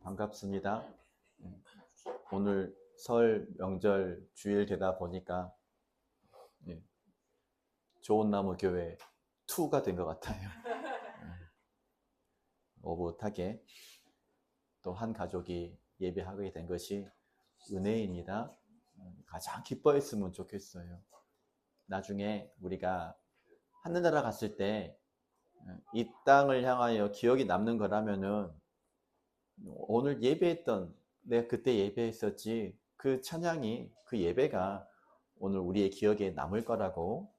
반갑습니다. 오늘 설 명절 주일 되다 보니까 좋은 나무 교회 2가 된 것 같아요. 오붓하게 또 한 가족이 예배하게 된 것이 은혜입니다. 가장 기뻐했으면 좋겠어요. 나중에 우리가 하늘나라 갔을 때 이 땅을 향하여 기억이 남는 거라면은 오늘 예배했던, 내가 그때 예배했었지, 그 찬양이, 그 예배가 오늘 우리의 기억에 남을 거라고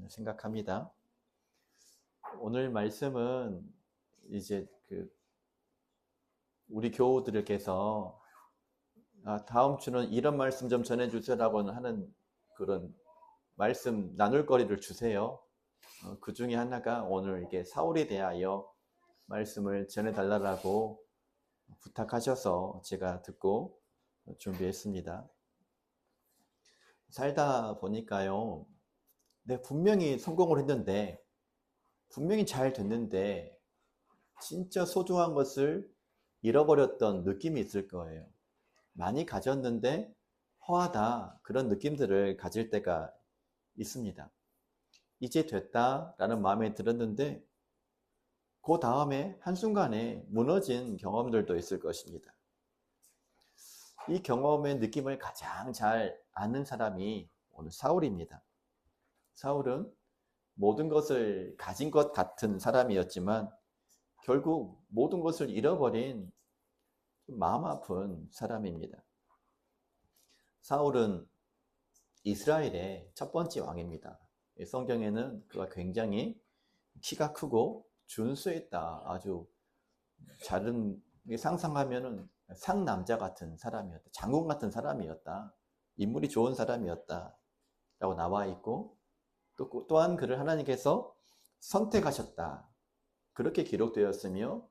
생각합니다. 오늘 말씀은 이제 우리 교우들께서 다음 주는 이런 말씀 좀 전해주세요라고 하는 그런 말씀 나눌 거리를 주세요. 그 중에 하나가 오늘 이게 사울에 대하여 말씀을 전해달라고 부탁하셔서 제가 듣고 준비했습니다. 살다 보니까요, 분명히 성공을 했는데, 분명히 잘 됐는데 진짜 소중한 것을 잃어버렸던 느낌이 있을 거예요. 많이 가졌는데 허하다, 그런 느낌들을 가질 때가 있습니다. 이제 됐다라는 마음에 들었는데 그 다음에 한순간에 무너진 경험들도 있을 것입니다. 이 경험의 느낌을 가장 잘 아는 사람이 오늘 사울입니다. 사울은 모든 것을 가진 것 같은 사람이었지만 결국 모든 것을 잃어버린 마음 아픈 사람입니다. 사울은 이스라엘의 첫 번째 왕입니다. 성경에는 그가 굉장히 키가 크고 준수했다, 아주 다른 상상하면은 상남자 같은 사람이었다, 장군 같은 사람이었다, 인물이 좋은 사람이었다 라고 나와 있고, 또한 그를 하나님께서 선택하셨다, 그렇게 기록되었으며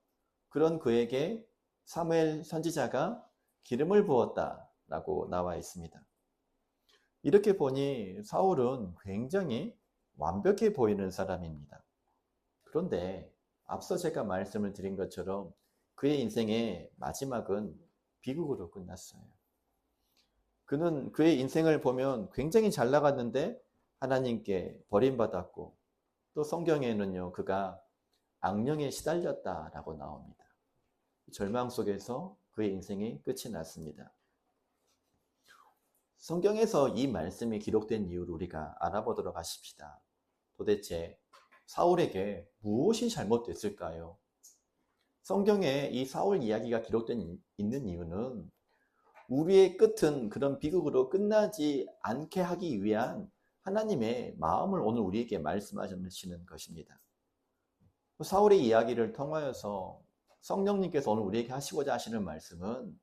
그런 그에게 사무엘 선지자가 기름을 부었다 라고 나와 있습니다. 이렇게 보니 사울은 굉장히 완벽해 보이는 사람입니다. 그런데 앞서 제가 말씀을 드린 것처럼 그의 인생의 마지막은 비극으로 끝났어요. 그는 그의 인생을 보면 굉장히 잘 나갔는데 하나님께 버림받았고, 또 성경에는요, 그가 악령에 시달렸다라고 나옵니다. 절망 속에서 그의 인생이 끝이 났습니다. 성경에서 이 말씀이 기록된 이유를 우리가 알아보도록 하십시다. 도대체 사울에게 무엇이 잘못됐을까요? 성경에 이 사울 이야기가 기록된 있는 이유는 우리의 끝은 그런 비극으로 끝나지 않게 하기 위한 하나님의 마음을 오늘 우리에게 말씀하시는 것입니다. 사울의 이야기를 통하여서 성령님께서 오늘 우리에게 하시고자 하시는 말씀은,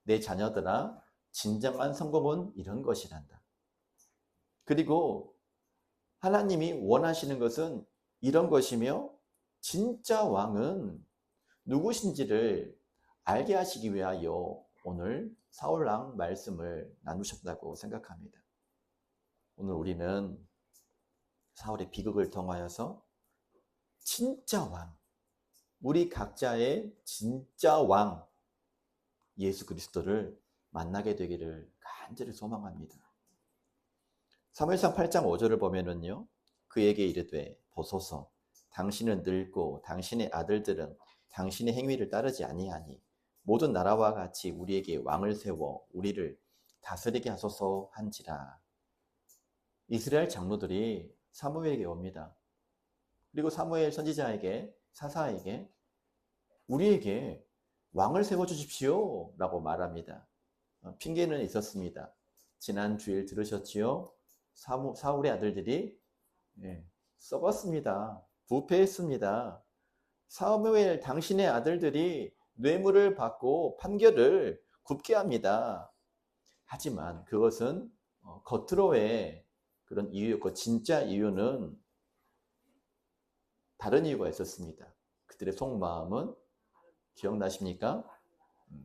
내 자녀들아, 진정한 성공은 이런 것이란다. 그리고 하나님이 원하시는 것은 이런 것이며, 진짜 왕은 누구신지를 알게 하시기 위하여 오늘 사울왕 말씀을 나누셨다고 생각합니다. 오늘 우리는 사울의 비극을 통하여서 진짜 왕, 우리 각자의 진짜 왕 예수 그리스도를 만나게 되기를 간절히 소망합니다. 사무엘상 8장 5절을 보면은요, 그에게 이르되 보소서, 당신은 늙고 당신의 아들들은 당신의 행위를 따르지 아니하니 모든 나라와 같이 우리에게 왕을 세워 우리를 다스리게 하소서 한지라. 이스라엘 장로들이 사무엘에게 옵니다. 그리고 사무엘 선지자에게, 사사에게 우리에게 왕을 세워주십시오 라고 말합니다. 핑계는 있었습니다. 지난 주일 들으셨지요? 사울의 아들들이 썩었습니다. 부패했습니다. 사무엘 당신의 아들들이 뇌물을 받고 판결을 굽게 합니다. 하지만 그것은 겉으로의 그런 이유였고, 진짜 이유는 다른 이유가 있었습니다. 그들의 속마음은 기억나십니까?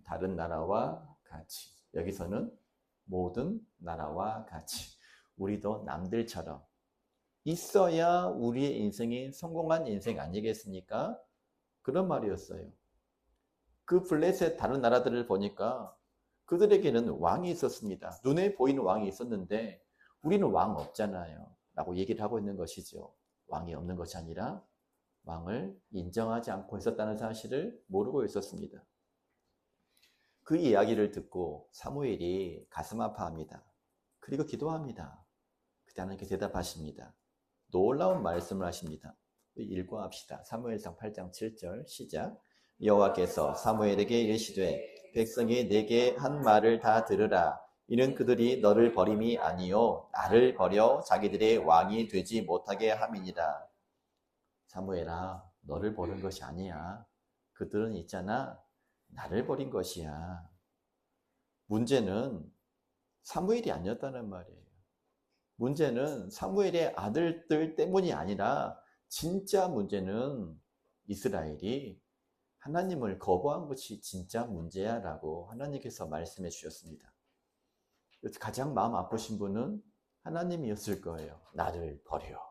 다른 나라와 같이, 여기서는 모든 나라와 같이, 우리도 남들처럼 있어야 우리의 인생이 성공한 인생 아니겠습니까? 그런 말이었어요. 그 블레셋 다른 나라들을 보니까 그들에게는 왕이 있었습니다. 눈에 보이는 왕이 있었는데 우리는 왕 없잖아요 라고 얘기를 하고 있는 것이죠. 왕이 없는 것이 아니라 왕을 인정하지 않고 있었다는 사실을 모르고 있었습니다. 그 이야기를 듣고 사무엘이 가슴 아파합니다. 그리고 기도합니다. 그때 하나님께 대답하십니다. 놀라운 말씀을 하십니다. 읽고 합시다. 사무엘상 8장 7절 시작. 여호와께서 사무엘에게 이르시되 백성이 내게 한 말을 다 들으라. 이는 그들이 너를 버림이 아니요 나를 버려 자기들의 왕이 되지 못하게 함이니라. 사무엘아, 너를 버린 것이 아니야. 그들은 있잖아, 나를 버린 것이야. 문제는 사무엘이 아니었다는 말이에요. 문제는 사무엘의 아들들 때문이 아니라 진짜 문제는 이스라엘이 하나님을 거부한 것이 진짜 문제야 라고 하나님께서 말씀해 주셨습니다. 가장 마음 아프신 분은 하나님이었을 거예요. 나를 버려.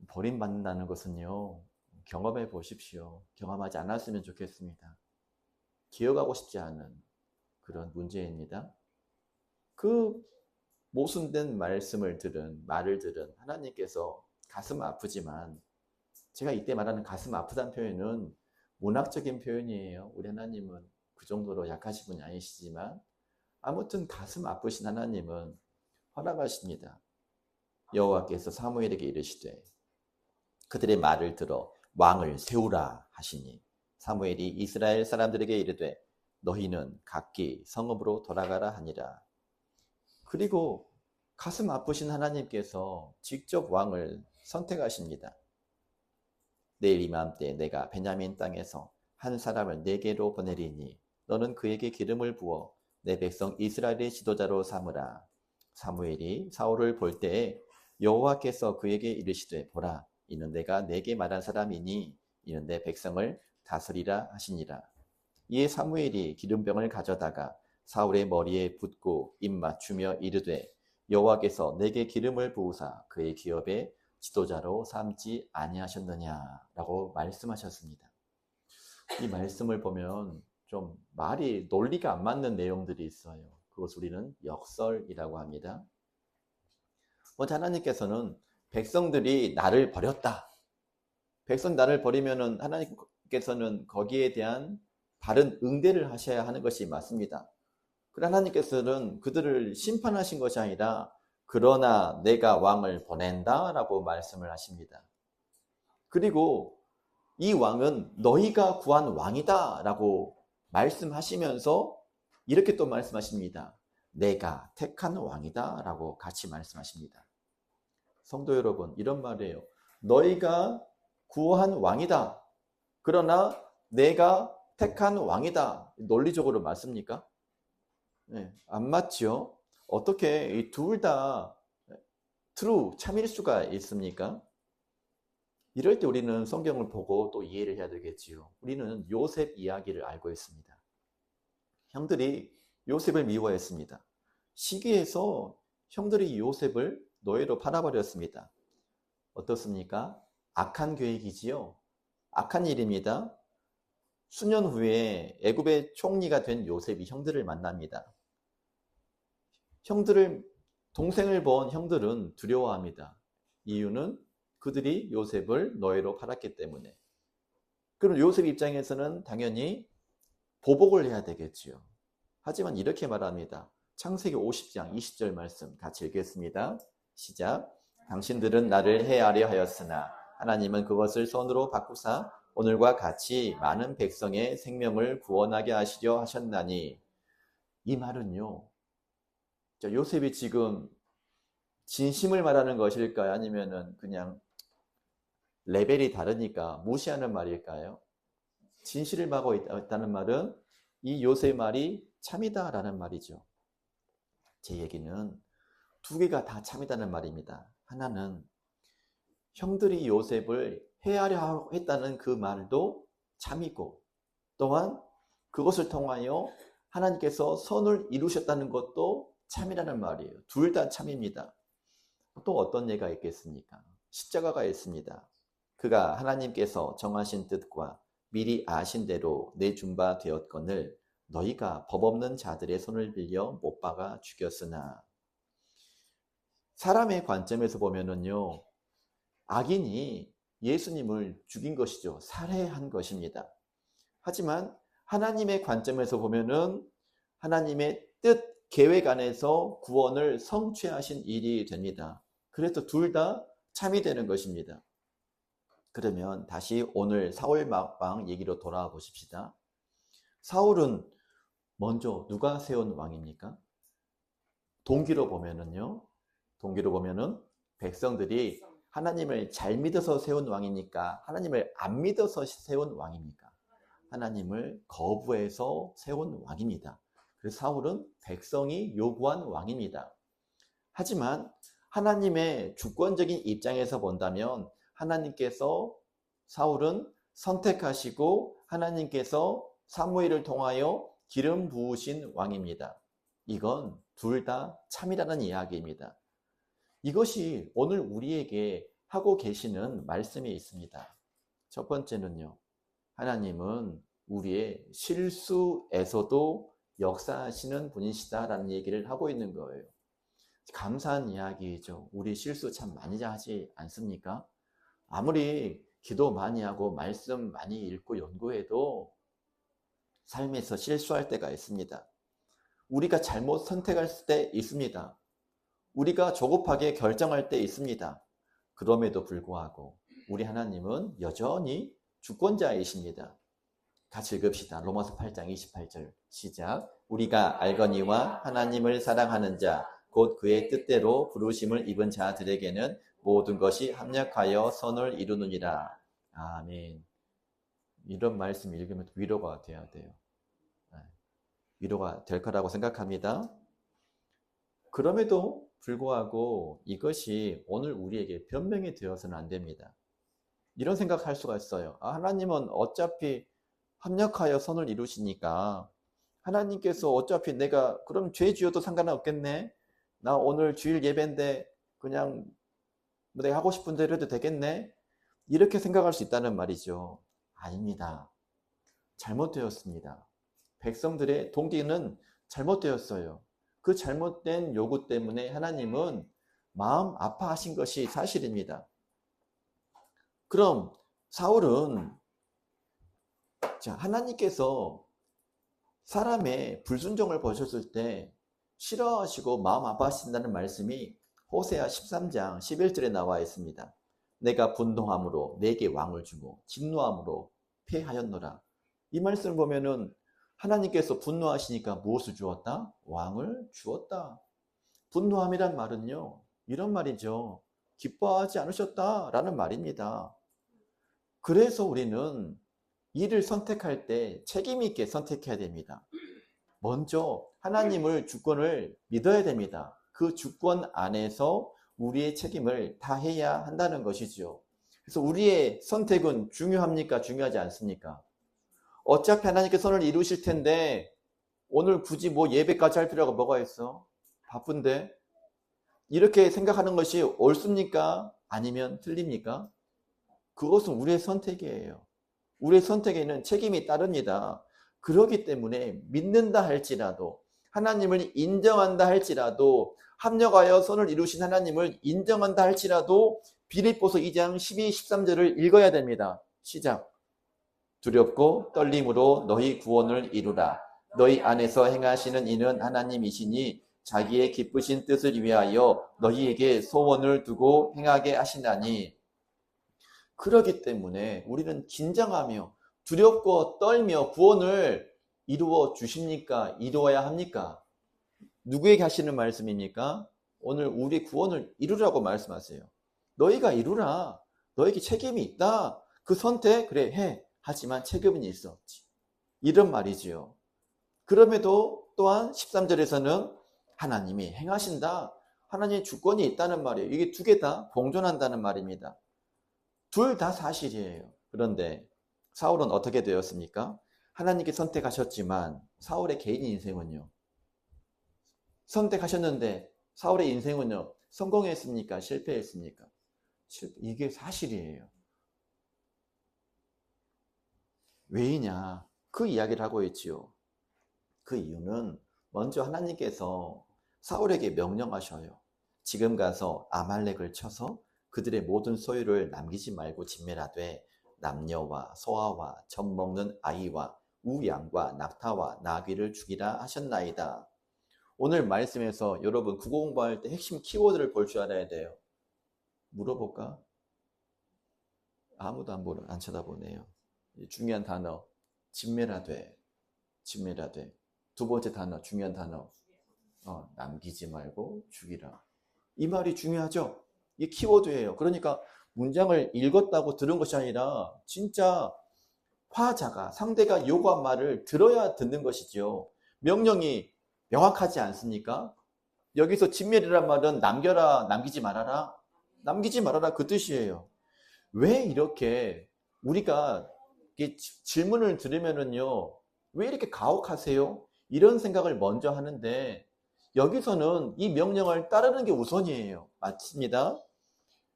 버림받는다는 것은요, 경험해 보십시오. 경험하지 않았으면 좋겠습니다. 기억하고 싶지 않은 그런 문제입니다. 그 모순된 말을 들은 하나님께서 가슴 아프지만, 제가 이때 말하는 가슴 아프다는 표현은 문학적인 표현이에요. 우리 하나님은 그 정도로 약하신 분이 아니시지만 아무튼 가슴 아프신 하나님은 허락하십니다. 여호와께서 사무엘에게 이르시되 그들의 말을 들어 왕을 세우라 하시니 사무엘이 이스라엘 사람들에게 이르되 너희는 각기 성읍으로 돌아가라 하니라. 그리고 가슴 아프신 하나님께서 직접 왕을 선택하십니다. 내일 이맘때 내가 베냐민 땅에서 한 사람을 내게로 보내리니 너는 그에게 기름을 부어 내 백성 이스라엘의 지도자로 삼으라. 사무엘이 사울을 볼 때에 여호와께서 그에게 이르시되 보라, 이는 내가 내게 말한 사람이니 이는 내 백성을 다스리라 하시니라. 이에 사무엘이 기름병을 가져다가 사울의 머리에 붓고 입 맞추며 이르되 여호와께서 내게 기름을 부으사 그의 기업의 지도자로 삼지 아니하셨느냐라고 말씀하셨습니다. 이 말씀을 보면 좀 말이 논리가 안 맞는 내용들이 있어요. 그것을 우리는 역설이라고 합니다. 먼저 하나님께서는 백성들이 나를 버렸다. 백성 나를 버리면은 하나님께서는 거기에 대한 바른 응대를 하셔야 하는 것이 맞습니다. 그러나 하나님께서는 그들을 심판하신 것이 아니라 그러나 내가 왕을 보낸다 라고 말씀을 하십니다. 그리고 이 왕은 너희가 구한 왕이다 라고 말씀하시면서 이렇게 또 말씀하십니다. 내가 택한 왕이다 라고 같이 말씀하십니다. 성도 여러분, 이런 말이에요. 너희가 구한 왕이다. 그러나 내가 택한 왕이다. 논리적으로 맞습니까? 네, 안 맞죠? 어떻게 이 둘 다 true, 참일 수가 있습니까? 이럴 때 우리는 성경을 보고 또 이해를 해야 되겠지요. 우리는 요셉 이야기를 알고 있습니다. 형들이 요셉을 미워했습니다. 시기에서 형들이 요셉을 노예로 팔아버렸습니다. 어떻습니까? 악한 계획이지요. 악한 일입니다. 수년 후에 애굽의 총리가 된 요셉이 형들을 만납니다. 동생을 본 형들은 두려워합니다. 이유는 그들이 요셉을 노예로 팔았기 때문에. 그럼 요셉 입장에서는 당연히 보복을 해야 되겠지요. 하지만 이렇게 말합니다. 창세기 50장 20절 말씀 같이 읽겠습니다. 시작. 당신들은 나를 해하려 하였으나 하나님은 그것을 선으로 바꾸사 오늘과 같이 많은 백성의 생명을 구원하게 하시려 하셨나니. 이 말은요, 요셉이 지금 진심을 말하는 것일까요? 아니면은 그냥 레벨이 다르니까 무시하는 말일까요? 진실을 말하고 있다는 말은 이 요셉의 말이 참이다라는 말이죠. 제 얘기는 두 개가 다 참이다는 말입니다. 하나는 형들이 요셉을 해하려 했다는 그 말도 참이고, 또한 그것을 통하여 하나님께서 선을 이루셨다는 것도 참이라는 말이에요. 둘 다 참입니다. 또 어떤 예가 있겠습니까? 십자가가 있습니다. 그가 하나님께서 정하신 뜻과 미리 아신 대로 내준 바 되었거늘 너희가 법 없는 자들의 손을 빌려 못 박아 죽였으나. 사람의 관점에서 보면은요, 악인이 예수님을 죽인 것이죠. 살해한 것입니다. 하지만 하나님의 관점에서 보면은 하나님의 뜻, 계획 안에서 구원을 성취하신 일이 됩니다. 그래서 둘 다 참이 되는 것입니다. 그러면 다시 오늘 사울 왕 얘기로 돌아와 보십시다. 사울은 먼저 누가 세운 왕입니까? 동기로 보면은요, 백성들이 하나님을 잘 믿어서 세운 왕입니까? 하나님을 안 믿어서 세운 왕입니까? 하나님을 거부해서 세운 왕입니다. 그래서 사울은 백성이 요구한 왕입니다. 하지만 하나님의 주권적인 입장에서 본다면 하나님께서 사울은 선택하시고 하나님께서 사무엘을 통하여 기름 부으신 왕입니다. 이건 둘 다 참이라는 이야기입니다. 이것이 오늘 우리에게 하고 계시는 말씀이 있습니다. 첫 번째는요, 하나님은 우리의 실수에서도 역사하시는 분이시다라는 얘기를 하고 있는 거예요. 감사한 이야기죠. 우리 실수 참 많이 하지 않습니까? 아무리 기도 많이 하고 말씀 많이 읽고 연구해도 삶에서 실수할 때가 있습니다. 우리가 잘못 선택할 때 있습니다. 우리가 조급하게 결정할 때 있습니다. 그럼에도 불구하고 우리 하나님은 여전히 주권자이십니다. 같이 읽읍시다. 로마서 8장 28절 시작. 우리가 알거니와 하나님을 사랑하는 자 곧 그의 뜻대로 부르심을 입은 자들에게는 모든 것이 합력하여 선을 이루느니라. 아멘. 이런 말씀 읽으면 위로가 돼야 돼요. 위로가 될 거라고 생각합니다. 그럼에도 불구하고 이것이 오늘 우리에게 변명이 되어서는 안 됩니다. 이런 생각할 수가 있어요. 하나님은 어차피 합력하여 선을 이루시니까 하나님께서 어차피 내가 그럼 죄 지어도 상관은 없겠네. 나 오늘 주일 예배인데 그냥 내가 하고 싶은 대로 해도 되겠네. 이렇게 생각할 수 있다는 말이죠. 아닙니다. 잘못되었습니다. 백성들의 동기는 잘못되었어요. 그 잘못된 요구 때문에 하나님은 마음 아파하신 것이 사실입니다. 그럼 사울은 하나님께서 사람의 불순종을 보셨을 때 싫어하시고 마음 아파하신다는 말씀이 호세아 13장 11절에 나와 있습니다. 내가 분노함으로 내게 왕을 주고 진노함으로 패하였노라. 이 말씀을 보면은 하나님께서 분노하시니까 무엇을 주었다? 왕을 주었다. 분노함이란 말은요, 이런 말이죠. 기뻐하지 않으셨다라는 말입니다. 그래서 우리는 일을 선택할 때 책임 있게 선택해야 됩니다. 먼저 하나님을 주권을 믿어야 됩니다. 그 주권 안에서 우리의 책임을 다해야 한다는 것이죠. 그래서 우리의 선택은 중요합니까? 중요하지 않습니까? 어차피 하나님께 선을 이루실 텐데 오늘 굳이 뭐 예배까지 할 필요가 뭐가 있어? 바쁜데? 이렇게 생각하는 것이 옳습니까? 아니면 틀립니까? 그것은 우리의 선택이에요. 우리의 선택에는 책임이 따릅니다. 그렇기 때문에 믿는다 할지라도, 하나님을 인정한다 할지라도, 합력하여 선을 이루신 하나님을 인정한다 할지라도 빌립보서 2장 12, 13절을 읽어야 됩니다. 시작. 두렵고 떨림으로 너희 구원을 이루라. 너희 안에서 행하시는 이는 하나님이시니 자기의 기쁘신 뜻을 위하여 너희에게 소원을 두고 행하게 하시나니. 그러기 때문에 우리는 긴장하며 두렵고 떨며 구원을 이루어 주십니까? 이루어야 합니까? 누구에게 하시는 말씀입니까? 오늘 우리 구원을 이루라고 말씀하세요. 너희가 이루라. 너에게 책임이 있다. 그 선택 그래 해. 하지만 책임은 있었지. 이런 말이지요. 그럼에도 또한 13절에서는 하나님이 행하신다. 하나님의 주권이 있다는 말이에요. 이게 두 개 다 공존한다는 말입니다. 둘 다 사실이에요. 그런데 사울은 어떻게 되었습니까? 하나님께 선택하셨지만 사울의 개인 인생은요. 선택하셨는데 사울의 인생은요. 성공했습니까? 실패했습니까? 이게 사실이에요. 왜이냐? 그 이야기를 하고 있지요. 그 이유는 먼저 하나님께서 사울에게 명령하셔요. 지금 가서 아말렉을 쳐서 그들의 모든 소유를 남기지 말고 진멸하되 남녀와 소아와 젖 먹는 아이와 우양과 낙타와 나귀를 죽이라 하셨나이다. 오늘 말씀에서 여러분 국어 공부할 때 핵심 키워드를 볼 줄 알아야 돼요. 물어볼까? 아무도 안 쳐다보네요. 중요한 단어, 진멸하되. 두 번째 단어, 중요한 단어, 남기지 말고 죽이라. 이 말이 중요하죠? 이게 키워드예요. 그러니까 문장을 읽었다고 들은 것이 아니라 진짜 화자가, 상대가 요구한 말을 들어야 듣는 것이죠. 명령이 명확하지 않습니까? 여기서 진멸이란 말은 남겨라, 남기지 말아라. 남기지 말아라 그 뜻이에요. 왜 이렇게 우리가 질문을 들으면은요, 왜 이렇게 가혹하세요? 이런 생각을 먼저 하는데 여기서는 이 명령을 따르는 게 우선이에요. 맞습니다.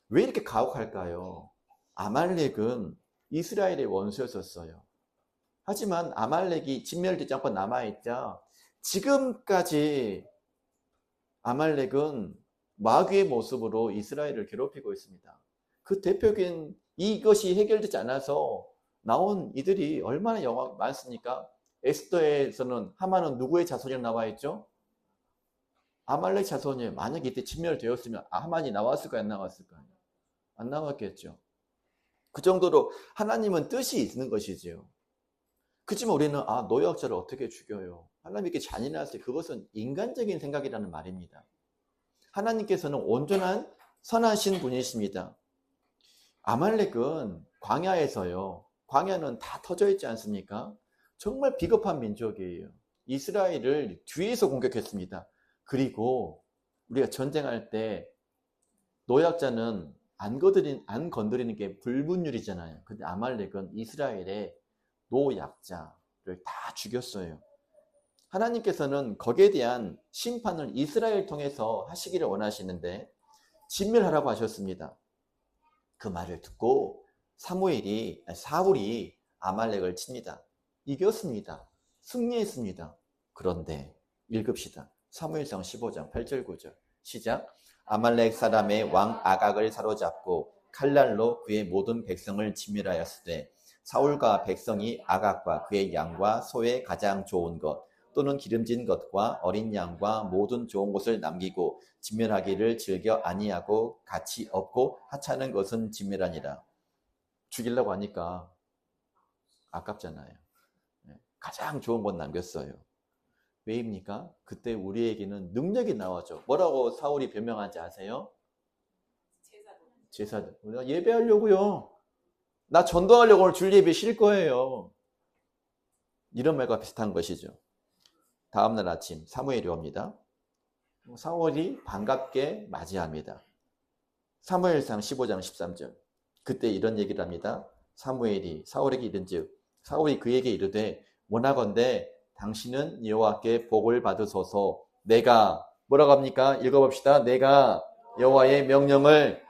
왜 이렇게 가혹할까요? 아말렉은 이스라엘의 원수였었어요. 하지만 아말렉이 진멸되지 않고 남아있자 지금까지 아말렉은 마귀의 모습으로 이스라엘을 괴롭히고 있습니다. 그 대표적인 이것이 해결되지 않아서 나온 이들이 얼마나 많습니까? 에스더에서는 하만은 누구의 자손이라고 나와 있죠? 아말렉 자손이에요. 만약에 이때 진멸되었으면 하만이 나왔을까요? 안 나왔을까요? 안 나왔겠죠. 그 정도로 하나님은 뜻이 있는 것이지요. 그렇지만 우리는 노약자를 어떻게 죽여요? 하나님께 잔인하세요. 그것은 인간적인 생각이라는 말입니다. 하나님께서는 온전한 선하신 분이십니다. 아말렉은 광야에서요. 광야는 다 터져 있지 않습니까? 정말 비겁한 민족이에요. 이스라엘을 뒤에서 공격했습니다. 그리고 우리가 전쟁할 때 노약자는 안 건드리는 게 불분율이잖아요. 근데 아말렉은 이스라엘의 노약자를 다 죽였어요. 하나님께서는 거기에 대한 심판을 이스라엘 통해서 하시기를 원하시는데 진멸하라고 하셨습니다. 그 말을 듣고 사울이 아말렉을 칩니다. 이겼습니다. 승리했습니다. 그런데 읽읍시다. 사무엘상 15장 8절 9절 시작. 아말렉 사람의 왕 아각을 사로잡고 칼날로 그의 모든 백성을 진멸하였으되 사울과 백성이 아각과 그의 양과 소의 가장 좋은 것 또는 기름진 것과 어린 양과 모든 좋은 것을 남기고 진멸하기를 즐겨 아니하고 가치 없고 하찮은 것은 진멸하니라. 죽이려고 하니까 아깝잖아요. 가장 좋은 것 남겼어요. 왜입니까? 그때 우리에게는 능력이 나와죠. 뭐라고 사울이 변명하지 아세요? 제사들. 우리가 예배하려고요. 나 전도하려고 오늘 줄 예배 쉴 거예요. 이런 말과 비슷한 것이죠. 다음날 아침 사무엘이 옵니다. 사울이 반갑게 맞이합니다. 사무엘상 15장 13절. 그때 이런 얘기를 합니다. 사무엘이 사울에게 이른즉 사울이 그에게 이르되 원하건대 당신은 여호와께 복을 받으소서. 내가 뭐라고 합니까? 읽어봅시다. 내가 여호와의 명령을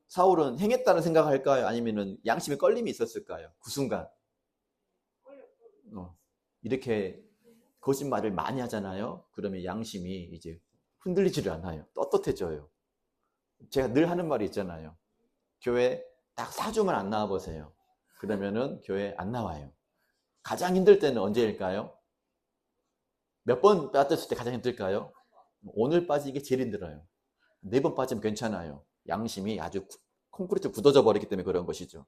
사울은 행했다는 생각할까요? 아니면은 양심에 걸림이 있었을까요? 그 순간 이렇게 거짓말을 많이 하잖아요. 그러면 양심이 이제 흔들리지를 않아요. 떳떳해져요. 제가 늘 하는 말이 있잖아요. 교회 딱 4주만 안 나와 보세요. 그러면은 교회 안 나와요. 가장 힘들 때는 언제일까요? 몇 번 빠졌을 때 가장 힘들까요? 오늘 빠지는 게 제일 힘들어요. 4번 빠지면 괜찮아요. 양심이 아주 콘크리트 굳어져 버리기 때문에 그런 것이죠.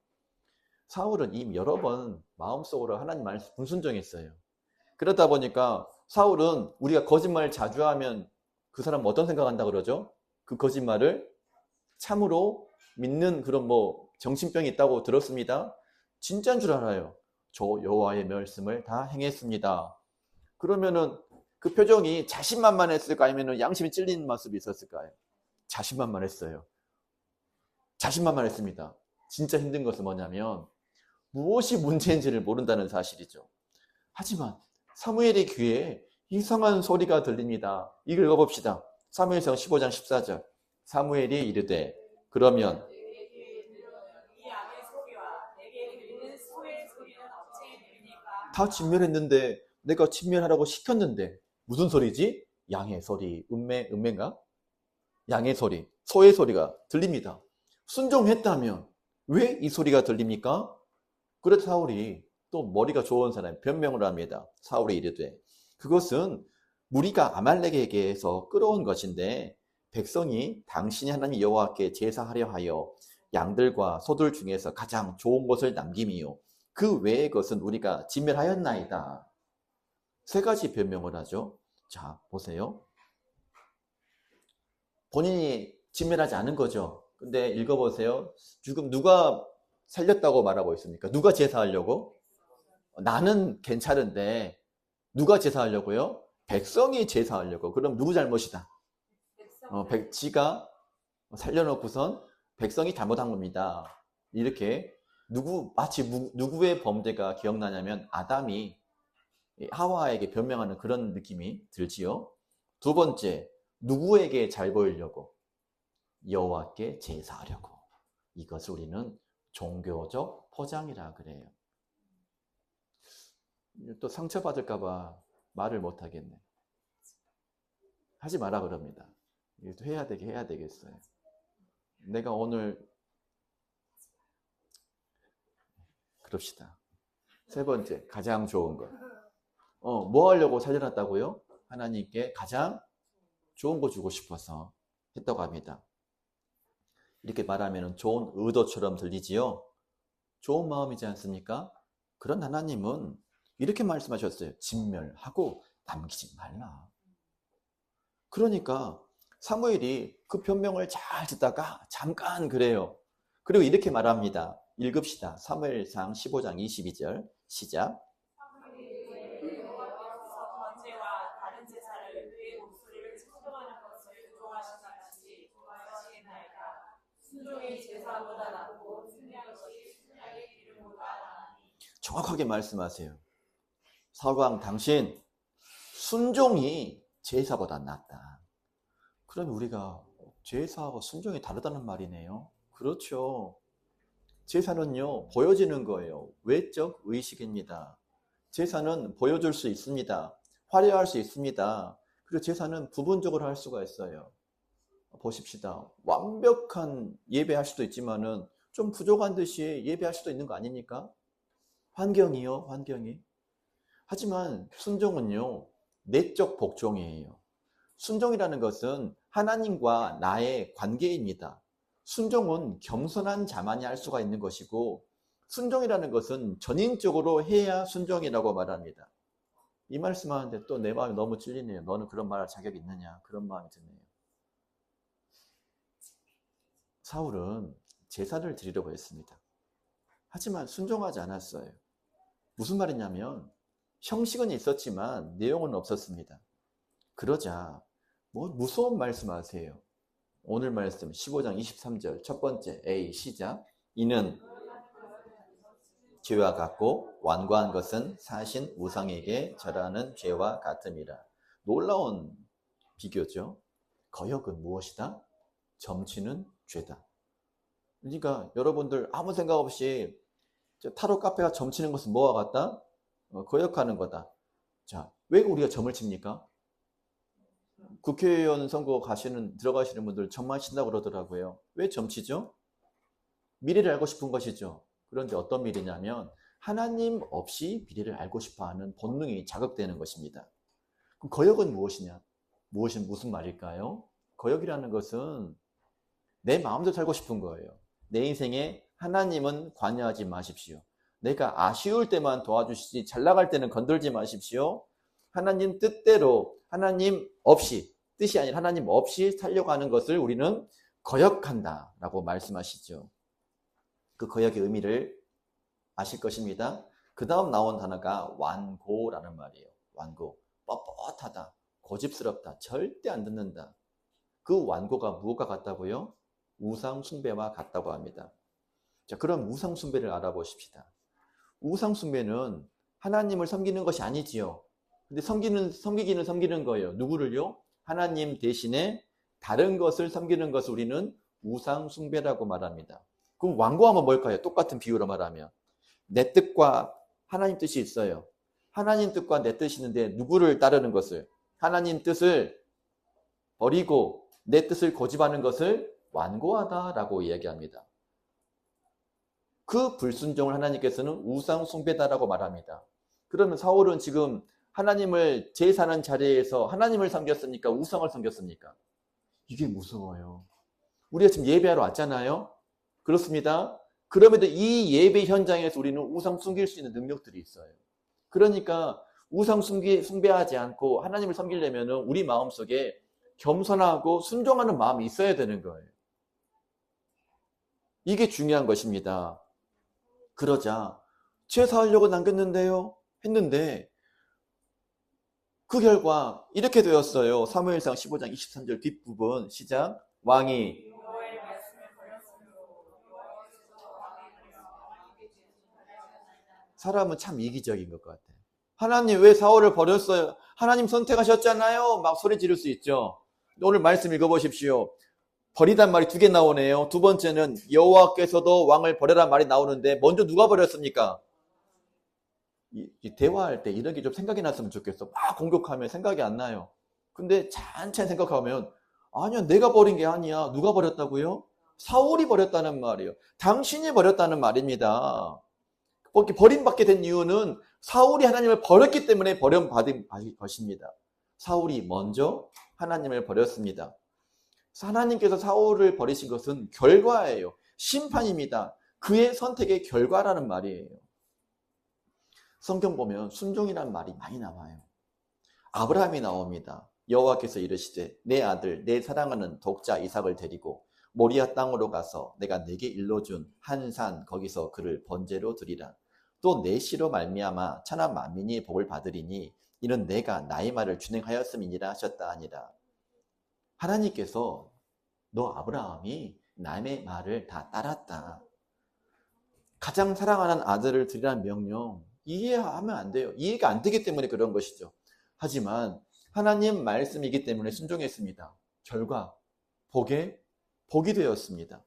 사울은 이미 여러 번 마음속으로 하나님 말씀 불순종했어요. 그러다 보니까 사울은 우리가 거짓말을 자주 하면 그 사람 어떤 생각한다 그러죠? 그 거짓말을 참으로 믿는 그런 정신병이 있다고 들었습니다. 진짜인 줄 알아요. 저 여호와의 말씀을 다 행했습니다. 그러면은 그 표정이 자신만만했을까 아니면 양심이 찔리는 모습이 있었을까요? 자신만만했어요. 자신만만했습니다. 진짜 힘든 것은 뭐냐면 무엇이 문제인지를 모른다는 사실이죠. 하지만 사무엘의 귀에 이상한 소리가 들립니다. 이걸 읽어봅시다. 사무엘상 15장 14절. 사무엘이 이르되 그러면 다 진멸했는데 내가 진멸하라고 시켰는데 무슨 소리지? 양의 소리, 음매인가? 양의 소리, 소의 소리가 들립니다. 순종했다면 왜 이 소리가 들립니까? 그래서 사울이 또 머리가 좋은 사람이 변명을 합니다. 사울이 이르되 그것은 무리가 아말렉에게서 끌어온 것인데 백성이 당신이 하나님 여호와께 제사하려 하여 양들과 소들 중에서 가장 좋은 것을 남김이요 그 외의 것은 우리가 진멸하였나이다. 세 가지 변명을 하죠. 자, 보세요. 본인이 진멸하지 않은 거죠. 근데 읽어보세요. 지금 누가 살렸다고 말하고 있습니까? 누가 제사하려고? 나는 괜찮은데 누가 제사하려고요? 백성이 제사하려고. 그럼 누구 잘못이다? 지가 살려놓고선 백성이 잘못한 겁니다. 이렇게 마치 누구의 범죄가 기억나냐면 아담이 하와에게 변명하는 그런 느낌이 들지요. 두 번째, 누구에게 잘 보이려고? 여호와께 제사하려고. 이것을 우리는 종교적 포장이라 그래요. 또 상처받을까 봐 말을 못 하겠네. 하지 마라 그럽니다. 이것도 해야 되겠어요. 내가 오늘 그럽시다. 세 번째, 가장 좋은 것. 뭐 하려고 살려놨다고요? 하나님께 가장 좋은 거 주고 싶어서 했다고 합니다. 이렇게 말하면 좋은 의도처럼 들리지요? 좋은 마음이지 않습니까? 그런 하나님은 이렇게 말씀하셨어요. 진멸하고 남기지 말라. 그러니까 사무엘이 그 변명을 잘 듣다가 잠깐 그래요. 그리고 이렇게 말합니다. 읽읍시다. 사무엘상 15장 22절 시작. 정확하게 말씀하세요. 사울왕 당신 순종이 제사보다 낫다. 그럼 우리가 제사하고 순종이 다르다는 말이네요. 그렇죠. 제사는요 보여지는 거예요. 외적 의식입니다. 제사는 보여줄 수 있습니다. 화려할 수 있습니다. 그리고 제사는 부분적으로 할 수가 있어요. 보십시다. 완벽한 예배할 수도 있지만은 좀 부족한 듯이 예배할 수도 있는 거 아닙니까? 환경이요, 환경이. 하지만 순종은요, 내적 복종이에요. 순종이라는 것은 하나님과 나의 관계입니다. 순종은 겸손한 자만이 할 수가 있는 것이고, 순종이라는 것은 전인적으로 해야 순종이라고 말합니다. 이 말씀하는데 또 내 마음이 너무 찔리네요. 너는 그런 말할 자격이 있느냐? 그런 마음이 드네요. 사울은 제사를 드리려고 했습니다. 하지만 순종하지 않았어요. 무슨 말이냐면 형식은 있었지만 내용은 없었습니다. 그러자 뭐 무서운 말씀하세요. 오늘 말씀 15장 23절 첫 번째 A 시작. 이는 죄와 같고 완고한 것은 사신 우상에게 절하는 죄와 같음이라. 놀라운 비교죠. 거역은 무엇이다? 점치는 죄다. 그러니까 여러분들 아무 생각 없이 타로 카페가 점치는 것은 뭐와 같다? 거역하는 거다. 자, 왜 우리가 점을 칩니까? 국회의원 선거 들어가시는 분들 점만 친다고 그러더라고요. 왜 점치죠? 미래를 알고 싶은 것이죠. 그런데 어떤 미래냐면 하나님 없이 미래를 알고 싶어하는 본능이 자극되는 것입니다. 그럼 거역은 무엇이냐? 무슨 말일까요? 거역이라는 것은 내 마음대로 살고 싶은 거예요. 내 인생에 하나님은 관여하지 마십시오. 내가 아쉬울 때만 도와주시지 잘 나갈 때는 건들지 마십시오. 하나님 뜻대로 하나님 없이, 뜻이 아니라 하나님 없이 살려고 하는 것을 우리는 거역한다 라고 말씀하시죠. 그 거역의 의미를 아실 것입니다. 그 다음 나온 단어가 완고라는 말이에요. 완고, 뻣뻣하다, 고집스럽다, 절대 안 듣는다. 그 완고가 무엇과 같다고요? 우상 숭배와 같다고 합니다. 자, 그럼 우상 숭배를 알아보십시다. 우상 숭배는 하나님을 섬기는 것이 아니지요. 근데 섬기기는 섬기는 거예요. 누구를요? 하나님 대신에 다른 것을 섬기는 것을 우리는 우상 숭배라고 말합니다. 그럼 완고하면 뭘까요? 똑같은 비유로 말하면 내 뜻과 하나님 뜻이 있어요. 하나님 뜻과 내 뜻이 있는데 누구를 따르는 것을? 하나님 뜻을 버리고 내 뜻을 고집하는 것을 완고하다라고 이야기합니다. 그 불순종을 하나님께서는 우상 숭배다라고 말합니다. 그러면 사울은 지금 하나님을 제사하는 자리에서 하나님을 섬겼습니까? 우상을 섬겼습니까? 이게 무서워요. 우리가 지금 예배하러 왔잖아요. 그렇습니다. 그럼에도 이 예배 현장에서 우리는 우상 숨길 수 있는 능력들이 있어요. 그러니까 우상 숭배하지 않고 하나님을 섬기려면 우리 마음속에 겸손하고 순종하는 마음이 있어야 되는 거예요. 이게 중요한 것입니다. 그러자 제사하려고 남겼는데요 했는데 그 결과 이렇게 되었어요. 사무엘상 15장 23절 뒷부분 시작. 왕이 사람은 참 이기적인 것 같아요. 하나님 왜 사울을 버렸어요? 하나님 선택하셨잖아요. 막 소리 지를 수 있죠. 오늘 말씀 읽어보십시오. 버리단 말이 두 개 나오네요. 두 번째는 여호와께서도 왕을 버려란 말이 나오는데 먼저 누가 버렸습니까? 이 대화할 때 이런 게 좀 생각이 났으면 좋겠어. 막 공격하면 생각이 안 나요. 근데 찬찬히 생각하면 아니야, 내가 버린 게 아니야. 누가 버렸다고요? 사울이 버렸다는 말이에요. 당신이 버렸다는 말입니다. 이렇게 버림받게 된 이유는 사울이 하나님을 버렸기 때문에 버림받은 것입니다. 사울이 먼저 하나님을 버렸습니다. 하나님께서 사울을 버리신 것은 결과예요. 심판입니다. 그의 선택의 결과라는 말이에요. 성경 보면 순종이라는 말이 많이 나와요. 아브라함이 나옵니다. 여호와께서 이르시되 내 아들 내 사랑하는 독자 이삭을 데리고 모리아 땅으로 가서 내가 내게 일러준 한 산 거기서 그를 번제로 드리라. 또 내 씨로 말미암아 천하 만민이 복을 받으리니 이는 내가 나의 말을 준행하였음이니라 하셨다 하니라. 하나님께서 너 아브라함이 남의 말을 다 따랐다. 가장 사랑하는 아들을 드리라는 명령 이해하면 안 돼요. 이해가 안 되기 때문에 그런 것이죠. 하지만 하나님 말씀이기 때문에 순종했습니다. 결과 복이 되었습니다.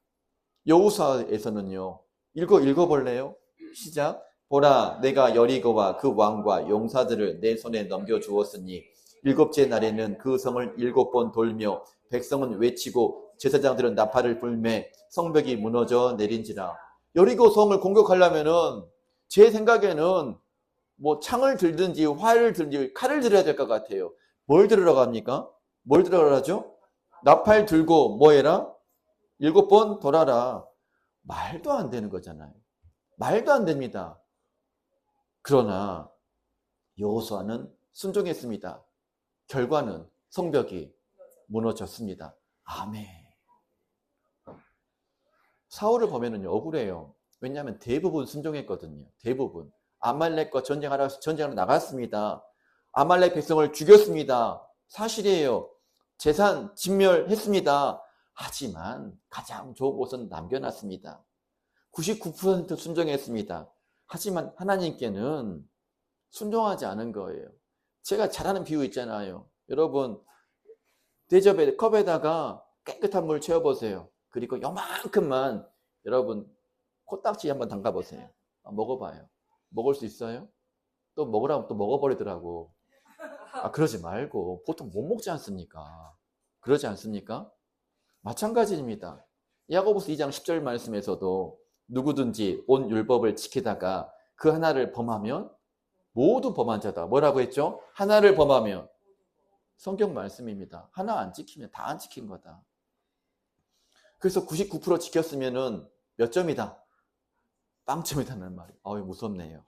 여호수아에서는요. 읽어볼래요? 시작. 보라 내가 여리고와 그 왕과 용사들을 내 손에 넘겨주었으니 일곱째 날에는 그 성을 7번 돌며 백성은 외치고 제사장들은 나팔을 불매 성벽이 무너져 내린지라. 여리고 성을 공격하려면은 제 생각에는 뭐 창을 들든지 활을 들든지 칼을 들어야 될 것 같아요. 뭘 들으러 갑니까? 뭘 들으러 가죠? 나팔 들고 뭐 해라? 7번 돌아라. 말도 안 되는 거잖아요. 말도 안 됩니다. 그러나 여호수아는 순종했습니다. 결과는 성벽이 무너졌습니다. 아멘. 사울을 보면은요, 억울해요. 왜냐하면 대부분 순종했거든요. 대부분. 아말렉과 전쟁하러 나갔습니다. 아말렉 백성을 죽였습니다. 사실이에요. 재산 진멸했습니다. 하지만 가장 좋은 곳은 남겨놨습니다. 99% 순종했습니다. 하지만 하나님께는 순종하지 않은 거예요. 제가 잘 아는 비유 있잖아요. 여러분 대접에 컵에다가 깨끗한 물 채워보세요. 그리고 요만큼만 여러분 코딱지 한번 담가보세요. 먹어봐요. 먹을 수 있어요? 또 먹으라고 또 먹어버리더라고. 그러지 말고 보통 못 먹지 않습니까? 그러지 않습니까? 마찬가지입니다. 야고보서 2장 10절 말씀에서도 누구든지 온 율법을 지키다가 그 하나를 범하면 모두 범한 자다. 뭐라고 했죠? 하나를 범하면. 성경 말씀입니다. 하나 안 지키면 다 안 지킨 거다. 그래서 99% 지켰으면은 몇 점이다? 빵점이다는 말이. 무섭네요.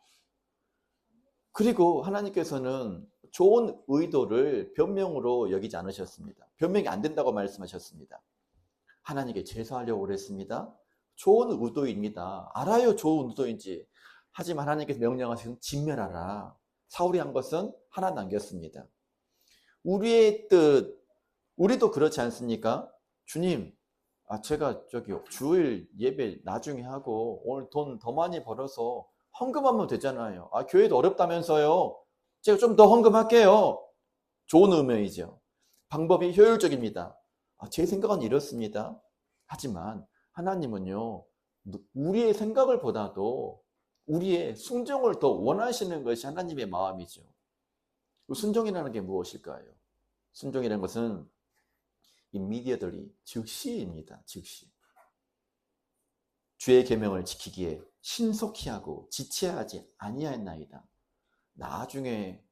그리고 하나님께서는 좋은 의도를 변명으로 여기지 않으셨습니다. 변명이 안 된다고 말씀하셨습니다. 하나님께 제사하려고 그랬습니다. 좋은 의도입니다. 알아요, 좋은 의도인지. 하지만 하나님께서 명령하신 진멸하라. 사울이 한 것은 하나 남겼습니다. 우리의 뜻, 우리도 그렇지 않습니까? 주님, 제가 주일 예배 나중에 하고 오늘 돈 더 많이 벌어서 헌금하면 되잖아요. 교회도 어렵다면서요. 제가 좀 더 헌금할게요. 좋은 의미이죠. 방법이 효율적입니다. 제 생각은 이렇습니다. 하지만 하나님은요, 우리의 생각을 보다도 우리의 순종을 더 원하시는 것이 하나님의 마음이죠. 순종이라는 게 무엇일까요? 순종이라는 것은 immediately, 즉시입니다. 즉시. 주의 계명을 지키기에 신속히 하고 지체하지 아니하였나이다. 나중에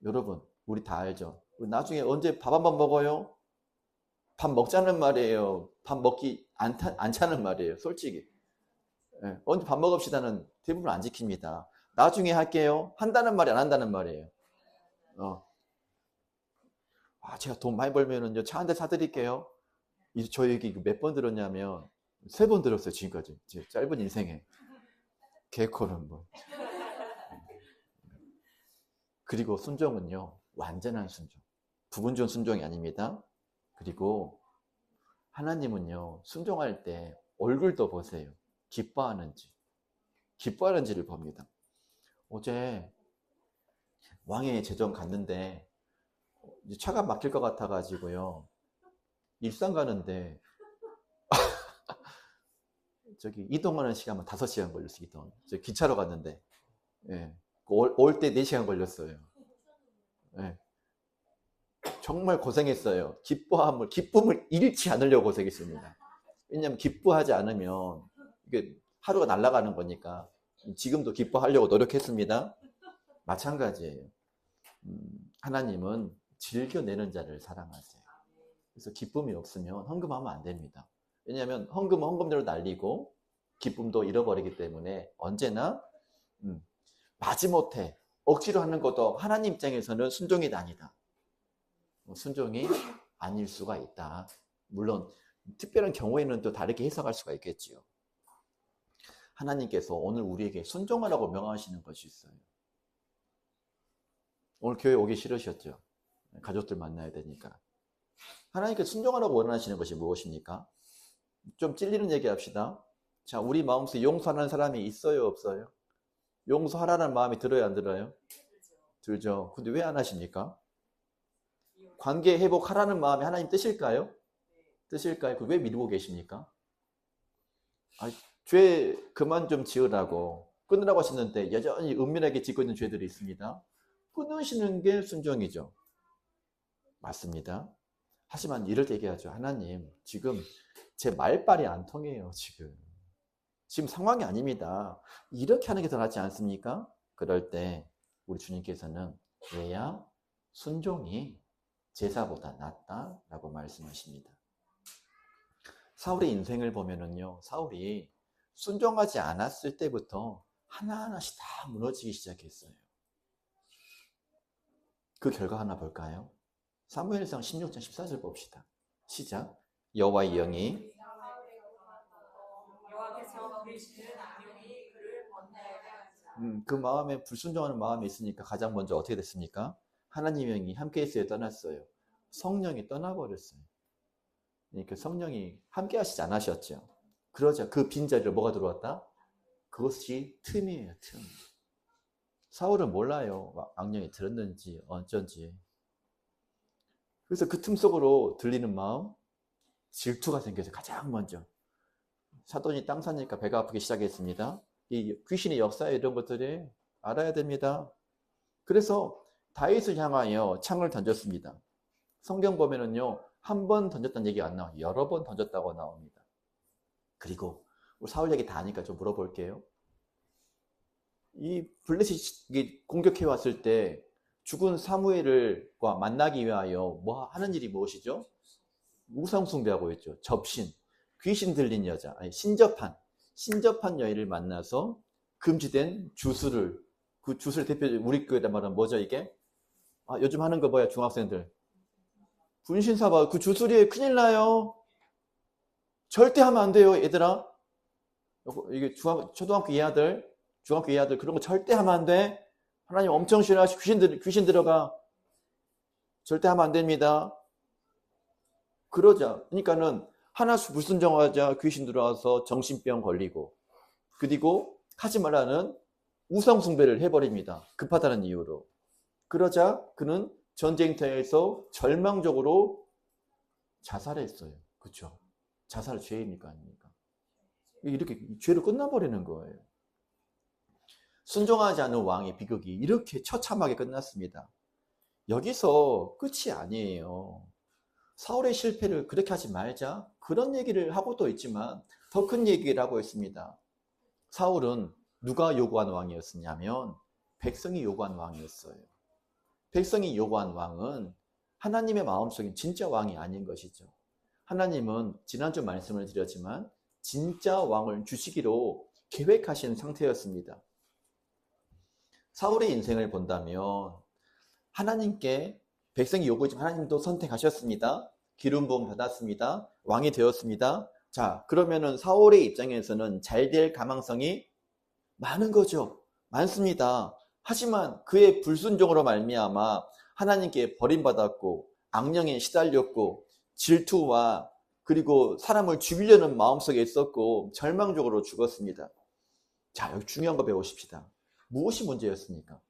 여러분 우리 다 알죠. 나중에 언제 밥 한 번 먹어요? 밥 먹자는 말이에요. 밥 먹기 않자는 말이에요. 솔직히. 예, 언제 밥 먹읍시다는 대부분 안 지킵니다. 나중에 할게요. 한다는 말이 안 한다는 말이에요. 제가 돈 많이 벌면은 차 한 대 사드릴게요. 저 얘기 몇 번 들었냐면 3번 들었어요. 지금까지. 제 짧은 인생에. 개코는 뭐. 그리고 순종은요. 완전한 순종. 부분적인 순종이 아닙니다. 그리고 하나님은요. 순종할 때 얼굴도 보세요. 기뻐하는지를 봅니다. 어제 왕의 제정 갔는데 차가 막힐 것 같아가지고요. 일산 가는데 저기 이동하는 시간만 5시간 걸렸어요. 저 기차로 갔는데 예. 올 때 4시간 걸렸어요. 예. 정말 고생했어요. 기쁨을 잃지 않으려고 고생했습니다. 왜냐하면 기뻐하지 않으면 이게 하루가 날아가는 거니까 지금도 기뻐하려고 노력했습니다. 마찬가지예요. 하나님은 즐겨내는 자를 사랑하세요. 그래서 기쁨이 없으면 헌금하면 안 됩니다. 왜냐하면 헌금은 헌금대로 날리고 기쁨도 잃어버리기 때문에 언제나 마지못해 억지로 하는 것도 하나님 입장에서는 순종이 아니다. 순종이 아닐 수가 있다. 물론 특별한 경우에는 또 다르게 해석할 수가 있겠지요. 하나님께서 오늘 우리에게 순종하라고 명하시는 것이 있어요. 오늘 교회 오기 싫으셨죠? 가족들 만나야 되니까. 하나님께 순종하라고 원하시는 것이 무엇입니까? 좀 찔리는 얘기 합시다. 자, 우리 마음속에 용서하는 사람이 있어요, 없어요? 용서하라는 마음이 들어요, 안 들어요? 들죠. 근데 왜 안 하십니까? 관계 회복하라는 마음이 하나님 뜻일까요? 뜻일까요? 왜 미루고 계십니까? 죄 그만 좀 지으라고 끊으라고 하셨는데 여전히 은밀하게 짓고 있는 죄들이 있습니다. 끊으시는 게 순종이죠. 맞습니다. 하지만 이럴 때 얘기하죠. 하나님, 지금 제 말빨이 안 통해요. 지금 상황이 아닙니다. 이렇게 하는 게 더 낫지 않습니까? 그럴 때 우리 주님께서는 얘야, 순종이 제사보다 낫다라고 말씀하십니다. 사울의 인생을 보면은요, 사울이 순종하지 않았을 때부터 하나하나씩 다 무너지기 시작했어요. 그 결과 하나 볼까요? 사무엘상 16장 14절 봅시다. 시작. 여호와의 영이 그 마음에 불순종하는 마음이 있으니까 가장 먼저 어떻게 됐습니까? 하나님의 영이 함께 있어야 떠났어요. 성령이 떠나버렸어요. 그러니까 성령이 함께 하시지 않으셨죠. 그러자 그 빈자리로 뭐가 들어왔다? 그것이 틈이에요, 틈. 사울은 몰라요. 악령이 들었는지 어쩐지. 그래서 그 틈 속으로 들리는 마음, 질투가 생겨서 가장 먼저. 사돈이 땅 사니까 배가 아프기 시작했습니다. 이 귀신의 역사에 이런 것들이 알아야 됩니다. 그래서 다윗을 향하여 창을 던졌습니다. 성경 보면은요, 한 번 던졌다는 얘기가 안 나와요. 여러 번 던졌다고 나옵니다. 그리고 사울 얘기 다 하니까 좀 물어볼게요. 이 블레셋이 공격해 왔을 때 죽은 사무엘과 만나기 위하여 뭐 하는 일이 무엇이죠? 우상 숭배하고 있죠. 접신, 귀신 들린 여자, 아니 신접한 여인을 만나서 금지된 주술을, 그 주술 대표 우리 교회다 말하면 뭐죠 이게? 요즘 하는 거 뭐야 중학생들? 분신사바, 그 주술이 큰일 나요. 절대 하면 안 돼요, 얘들아. 이게 초등학교 이하들, 중학교 이하들 그런 거 절대 하면 안 돼. 하나님 엄청 싫어하시, 귀신 들어가. 절대 하면 안 됩니다. 그러니까는 하나 불순종하자 귀신 들어와서 정신병 걸리고, 그리고 하지 말라는 우상숭배를 해버립니다. 급하다는 이유로. 그러자 그는 전쟁터에서 절망적으로 자살했어요. 그렇죠? 자살 죄입니까? 아닙니까? 이렇게 죄로 끝나버리는 거예요. 순종하지 않은 왕의 비극이 이렇게 처참하게 끝났습니다. 여기서 끝이 아니에요. 사울의 실패를 그렇게 하지 말자, 그런 얘기를 하고도 있지만 더 큰 얘기를 하고 있습니다. 사울은 누가 요구한 왕이었냐면 백성이 요구한 왕이었어요. 백성이 요구한 왕은 하나님의 마음속엔 진짜 왕이 아닌 것이죠. 하나님은 지난주 말씀을 드렸지만 진짜 왕을 주시기로 계획하신 상태였습니다. 사울의 인생을 본다면 하나님께 백성이 요구했지만 하나님도 선택하셨습니다. 기름 부음 받았습니다. 왕이 되었습니다. 자, 그러면은 사울의 입장에서는 잘 될 가망성이 많은 거죠. 많습니다. 하지만 그의 불순종으로 말미암아 하나님께 버림받았고 악령에 시달렸고 질투와 그리고 사람을 죽이려는 마음속에 있었고 절망적으로 죽었습니다. 자, 여기 중요한 거 배우십시다. 무엇이 문제였습니까?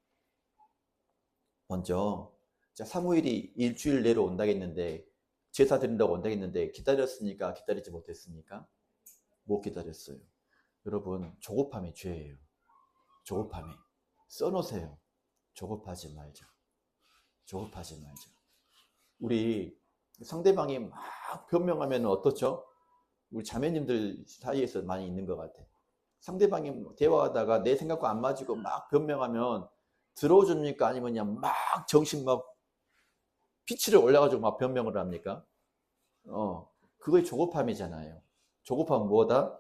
먼저 사무엘이 일주일 내로 온다고 했는데 제사 드린다고 온다고 했는데 기다렸습니까? 기다리지 못했습니까? 못 기다렸어요. 여러분, 조급함이 죄예요. 조급함이. 써놓으세요. 조급하지 말자. 조급하지 말자. 우리 상대방이 막 변명하면 어떻죠? 우리 자매님들 사이에서 많이 있는 것 같아. 상대방이 대화하다가 내 생각과 안 맞고 막 변명하면 들어줍니까? 아니면 그냥 막 정신 막 피치를 올려가지고 막 변명을 합니까? 그게 조급함이잖아요. 조급함은 뭐다?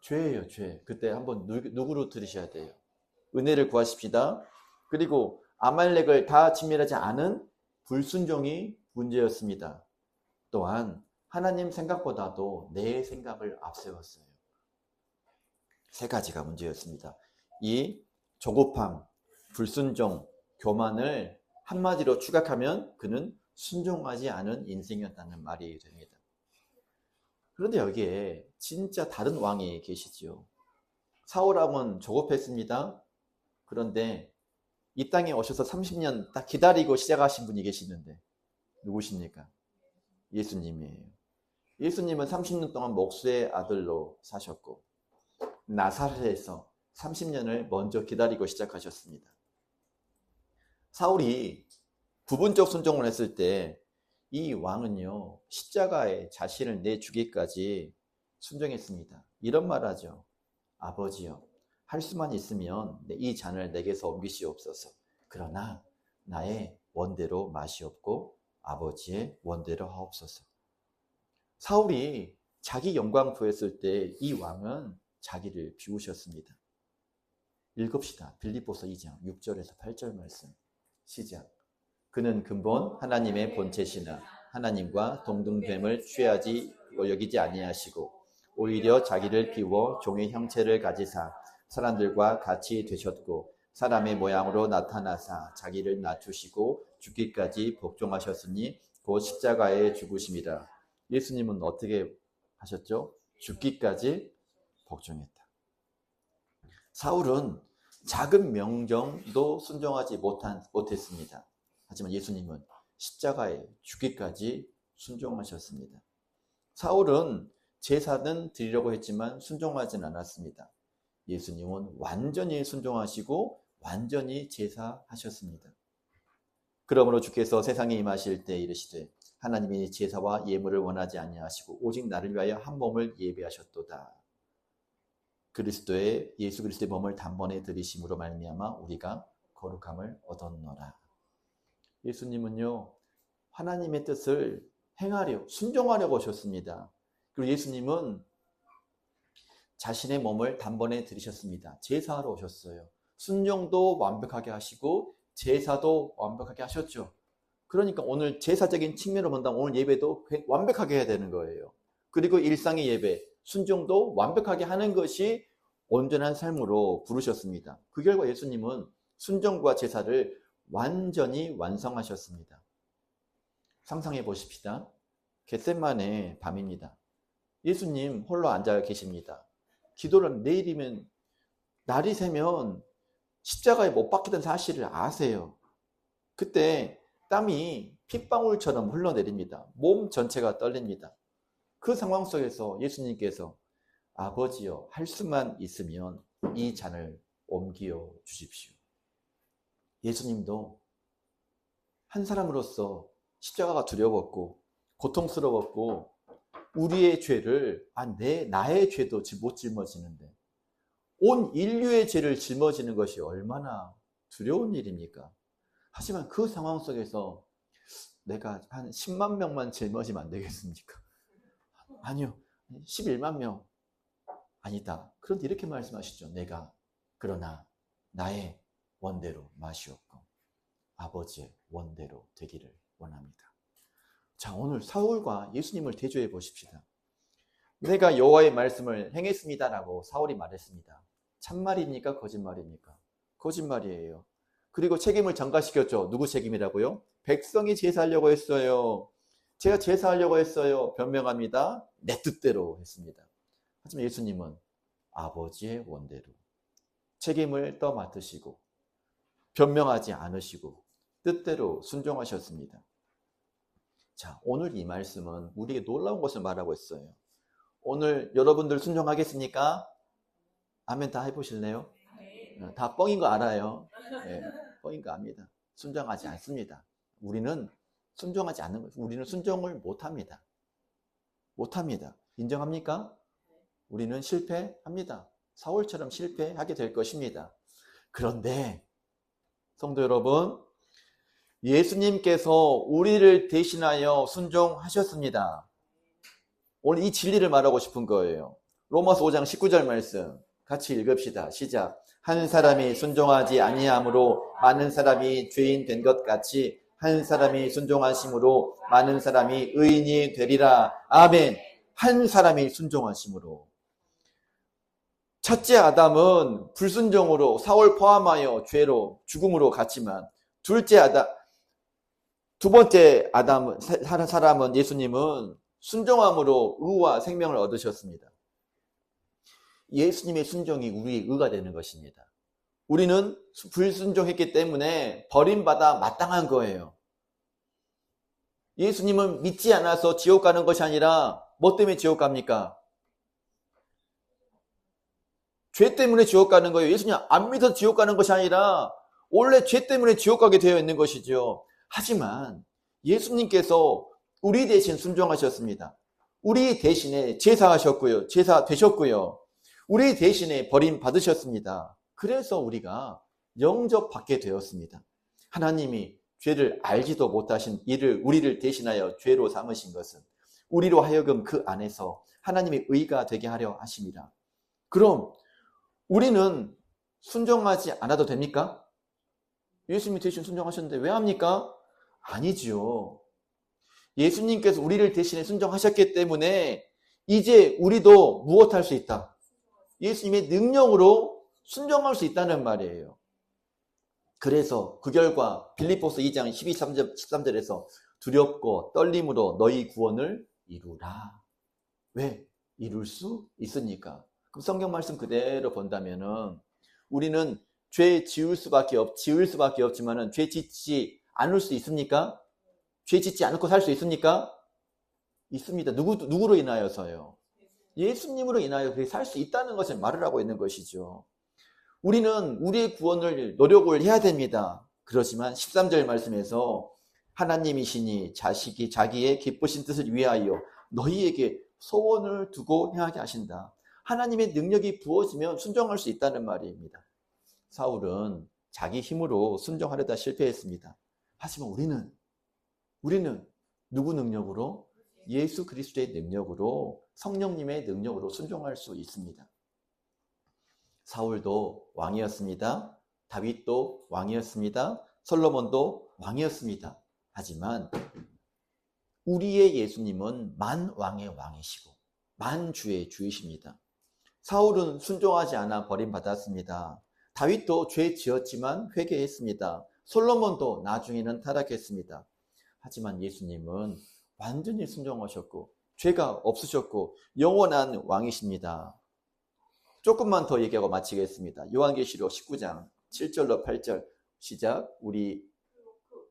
죄예요, 죄. 그때 한번 누구로 들으셔야 돼요? 은혜를 구하십시다. 그리고 아말렉을 다 진멸하지 않은 불순종이 문제였습니다. 또한 하나님 생각보다도 내 생각을 앞세웠어요. 세 가지가 문제였습니다. 이 조급함, 불순종, 교만을 한마디로 추격하면 그는 순종하지 않은 인생이었다는 말이 됩니다. 그런데 여기에 진짜 다른 왕이 계시지요. 사울왕은 조급했습니다. 그런데 이 땅에 오셔서 30년 딱 기다리고 시작하신 분이 계시는데 누구십니까? 예수님이에요. 예수님은 30년 동안 목수의 아들로 사셨고 나사렛에서 30년을 먼저 기다리고 시작하셨습니다. 사울이 부분적 순종을 했을 때 이 왕은요, 십자가에 자신을 내주기까지 순종했습니다. 이런 말 하죠. 아버지여, 할 수만 있으면 이 잔을 내게서 옮기시옵소서. 그러나 나의 원대로 마시옵고 아버지의 원대로 하옵소서. 사울이 자기 영광 구했을 때 이 왕은 자기를 비우셨습니다. 읽읍시다. 빌립보서 2장 6절에서 8절 말씀. 시작. 그는 근본 하나님의 본체시나 하나님과 동등됨을 취하지 여기지 아니하시고 오히려 자기를 비워 종의 형체를 가지사 사람들과 같이 되셨고 사람의 모양으로 나타나사 자기를 낮추시고 죽기까지 복종하셨으니 곧 십자가에 죽으심이라. 예수님은 어떻게 하셨죠? 죽기까지 복종했다. 사울은 작은 명령도 순종하지 못했습니다. 하지만 예수님은 십자가에 죽기까지 순종하셨습니다. 사울은 제사는 드리려고 했지만 순종하진 않았습니다. 예수님은 완전히 순종하시고 완전히 제사하셨습니다. 그러므로 주께서 세상에 임하실 때 이르시되 하나님이 제사와 예물을 원하지 아니하시고 오직 나를 위하여 한 몸을 예비하셨도다. 예수 그리스도의 몸을 단번에 드리심으로 말미암아 우리가 거룩함을 얻었노라. 예수님은요, 하나님의 뜻을 행하려, 순종하려고 오셨습니다. 그리고 예수님은 자신의 몸을 단번에 드리셨습니다. 제사하러 오셨어요. 순종도 완벽하게 하시고 제사도 완벽하게 하셨죠. 그러니까 오늘 제사적인 측면으로 본다면 오늘 예배도 완벽하게 해야 되는 거예요. 그리고 일상의 예배, 순종도 완벽하게 하는 것이 온전한 삶으로 부르셨습니다. 그 결과 예수님은 순종과 제사를 완전히 완성하셨습니다. 상상해 보십시다. 겟세마네 밤입니다. 예수님 홀로 앉아 계십니다. 기도를 내일이면 날이 새면 십자가에 못 박히던 사실을 아세요. 그때 땀이 핏방울처럼 흘러내립니다. 몸 전체가 떨립니다. 그 상황 속에서 예수님께서 아버지여 할 수만 있으면 이 잔을 옮겨 주십시오. 예수님도 한 사람으로서 십자가가 두려웠고 고통스러웠고 우리의 죄를 나의 죄도 못 짊어지는데 온 인류의 죄를 짊어지는 것이 얼마나 두려운 일입니까? 하지만 그 상황 속에서 내가 한 10만 명만 짊어지면 안 되겠습니까? 아니요. 11만 명. 아니다. 그런데 이렇게 말씀하시죠. 그러나 나의 원대로 마시옵고 아버지의 원대로 되기를 원합니다. 자, 오늘 사울과 예수님을 대조해 보십시다. 내가 여호와의 말씀을 행했습니다라고 사울이 말했습니다. 참말입니까? 거짓말입니까? 거짓말이에요. 그리고 책임을 전가시켰죠. 누구 책임이라고요? 백성이 제사하려고 했어요. 제가 제사하려고 했어요. 변명합니다. 내 뜻대로 했습니다. 하지만 예수님은 아버지의 원대로 책임을 떠맡으시고 변명하지 않으시고 뜻대로 순종하셨습니다. 자, 오늘 이 말씀은 우리에게 놀라운 것을 말하고 있어요. 오늘 여러분들 순종하겠습니까? 아멘 다 해보실래요? 다 뻥인 거 알아요. 네, 뻥인 거 압니다. 순종하지 않습니다. 우리는 순종하지 않는 거예요. 우리는 순종을 못합니다. 못합니다. 인정합니까? 우리는 실패합니다. 사울처럼 실패하게 될 것입니다. 그런데 성도 여러분, 예수님께서 우리를 대신하여 순종하셨습니다. 오늘 이 진리를 말하고 싶은 거예요. 로마서 5장 19절 말씀 같이 읽읍시다. 시작. 한 사람이 순종하지 아니함으로 많은 사람이 죄인 된 것 같이 한 사람이 순종하심으로 많은 사람이 의인이 되리라. 아멘. 한 사람이 순종하심으로. 첫째 아담은 불순종으로 사울 포함하여 죄로 죽음으로 갔지만 두 번째 사람은 예수님은 순종함으로 의와 생명을 얻으셨습니다. 예수님의 순종이 우리의 의가 되는 것입니다. 우리는 불순종했기 때문에 버림받아 마땅한 거예요. 예수님은 믿지 않아서 지옥 가는 것이 아니라 뭐 때문에 지옥 갑니까? 죄 때문에 지옥 가는 거예요. 예수님 안 믿어서 지옥 가는 것이 아니라 원래 죄 때문에 지옥 가게 되어 있는 것이죠. 하지만 예수님께서 우리 대신 순종하셨습니다. 우리 대신에 제사하셨고요. 제사 되셨고요. 우리 대신에 버림받으셨습니다. 그래서 우리가 영접받게 되었습니다. 하나님이 죄를 알지도 못하신 우리를 대신하여 죄로 삼으신 것은 우리로 하여금 그 안에서 하나님의 의가 되게 하려 하심이라. 그럼 우리는 순종하지 않아도 됩니까? 예수님이 대신 순종하셨는데 왜 합니까? 아니지요. 예수님께서 우리를 대신해 순종하셨기 때문에 이제 우리도 무엇할 수 있다? 예수님의 능력으로 순종할 수 있다는 말이에요. 그래서 그 결과 빌립보서 2장 13절에서 두렵고 떨림으로 너희 구원을 이루라. 왜? 이룰 수 있으니까. 그럼 성경 말씀 그대로 본다면은 우리는 죄 지을 수밖에 없지만은 죄 짓지 않을 수 있습니까? 죄 짓지 않고 살 수 있습니까? 있습니다. 누구로 인하여서요? 예수님으로 인하여 그렇게 살 수 있다는 것을 말을 하고 있는 것이죠. 우리는 우리의 구원을 노력을 해야 됩니다. 그렇지만 13절 말씀에서 하나님이시니 자기의 기쁘신 뜻을 위하여 너희에게 소원을 두고 행하게 하신다. 하나님의 능력이 부어지면 순종할 수 있다는 말입니다. 사울은 자기 힘으로 순종하려다 실패했습니다. 하지만 우리는 누구 능력으로? 예수 그리스도의 능력으로, 성령님의 능력으로 순종할 수 있습니다. 사울도 왕이었습니다. 다윗도 왕이었습니다. 솔로몬도 왕이었습니다. 하지만 우리의 예수님은 만왕의 왕이시고 만주의 주이십니다. 사울은 순종하지 않아 버림받았습니다. 다윗도 죄 지었지만 회개했습니다. 솔로몬도 나중에는 타락했습니다. 하지만 예수님은 완전히 순종하셨고 죄가 없으셨고 영원한 왕이십니다. 조금만 더 얘기하고 마치겠습니다. 요한계시록 19장 7절로 8절 시작.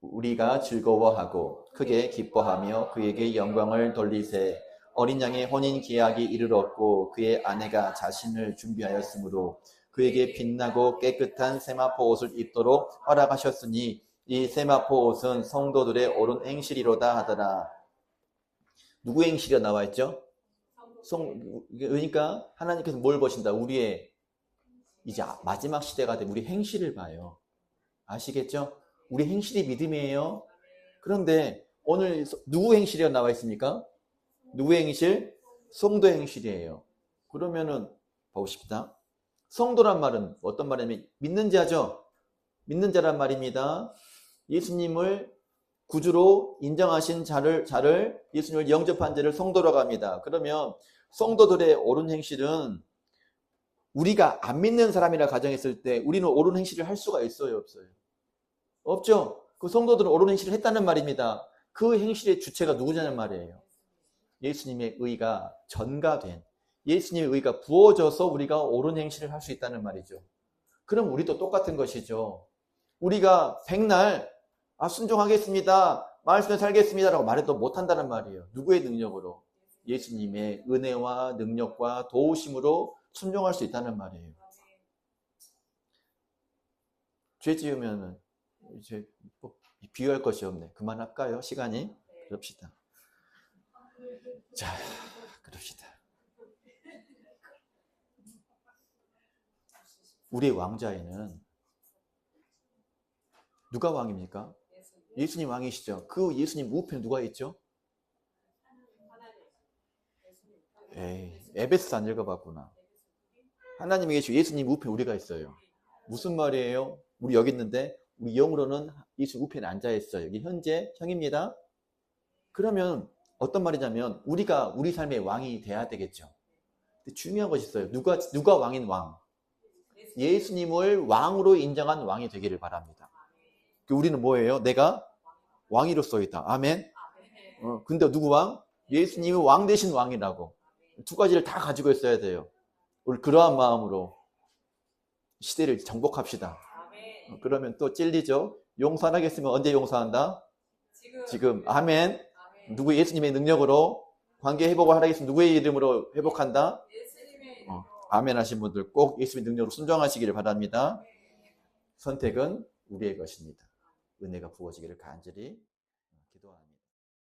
우리가 즐거워하고 크게 기뻐하며 그에게 영광을 돌리세. 어린 양의 혼인 계약이 이르렀고 그의 아내가 자신을 준비하였으므로 그에게 빛나고 깨끗한 세마포 옷을 입도록 허락하셨으니 이 세마포 옷은 성도들의 옳은 행실이로다 하더라. 누구의 행실이 나와 있죠? 그러니까 하나님께서 뭘 보신다? 우리의 이제 마지막 시대가 되면 우리 행실을 봐요. 아시겠죠? 우리 행실이 믿음이에요. 그런데 오늘 누구 행실이 나와 있습니까? 누구의 행실? 성도의 행실이에요. 그러면은 보십시다. 성도란 말은 어떤 말이냐면 믿는 자죠. 믿는 자란 말입니다. 예수님을 구주로 인정하신 자를 예수님을 영접한 자를 성도라고 합니다. 그러면 성도들의 옳은 행실은 우리가 안 믿는 사람이라 가정했을 때 우리는 옳은 행실을 할 수가 있어요, 없어요? 없죠. 그 성도들은 옳은 행실을 했다는 말입니다. 그 행실의 주체가 누구냐는 말이에요. 예수님의 의가 전가된, 예수님의 의가 부어져서 우리가 옳은 행실을 할 수 있다는 말이죠. 그럼 우리도 똑같은 것이죠. 우리가 백날 순종하겠습니다, 말씀을 살겠습니다 라고 말해도 못한다는 말이에요. 누구의 능력으로? 예수님의 은혜와 능력과 도우심으로 순종할 수 있다는 말이에요. 죄 지으면 이제 비교할 것이 없네. 그만할까요? 시간이? 그럽시다. 자, 그럽시다. 우리의 왕좌에는 누가 왕입니까? 예수님 왕이시죠. 그 예수님 우편에 누가 있죠? 에베소서 안 읽어봤구나. 하나님이 계시고 예수님 우편에 우리가 있어요. 무슨 말이에요? 우리 여기 있는데 우리 영으로는 예수님 우편에 앉아있어요. 이게 현재 형입니다. 그러면 어떤 말이냐면 우리가 우리 삶의 왕이 돼야 되겠죠. 근데 중요한 것이 있어요. 누가 왕인 왕? 예수님을 왕으로 인정한 왕이 되기를 바랍니다. 우리는 뭐예요? 내가 왕이로서 있다. 아멘. 근데 누구 왕? 예수님이 왕 대신 왕이라고. 두 가지를 다 가지고 있어야 돼요. 우리 그러한 마음으로 시대를 정복합시다. 그러면 또 찔리죠. 용서 안 하겠으면 언제 용서한다? 지금. 아멘. 누구 예수님의 능력으로 관계 회복을 하라겠으면 누구의 이름으로 회복한다? 아멘 하신 분들 꼭 예수님의 능력으로 순종하시기를 바랍니다. 선택은 우리의 것입니다. 은혜가 부어지기를 간절히